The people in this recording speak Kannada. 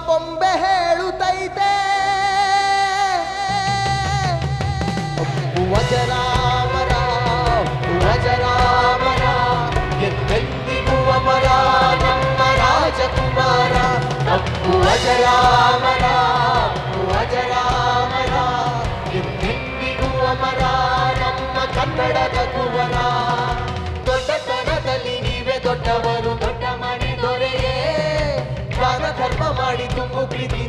ಬೊಂಬೆ ಹೇಳುತ್ತೈತೆ ಅಜರಾಮರ ಅಜರಾಮರ ಎಂದೆಂದಿಗೂ ಅಮರ ನಮ್ಮ ರಾಜಕುಮಾರ ಅಪ್ಪು ಅಜರಾಮರ ಅಜರಾಮರ ಎಂದೆಂದಿಗೂ ಅಮರ ನಮ್ಮ ಕನ್ನಡದ ಕುವರ ದೊಡ್ಡತನದಲ್ಲಿ ನೀವೇ ದೊಡ್ಡವರು ದೊಡ್ಡ ಮನೆ ದೊರೆಯೇ ದಾನ ಧರ್ಮ ಮಾಡಿ ತುಂಬು ಪ್ರೀತಿ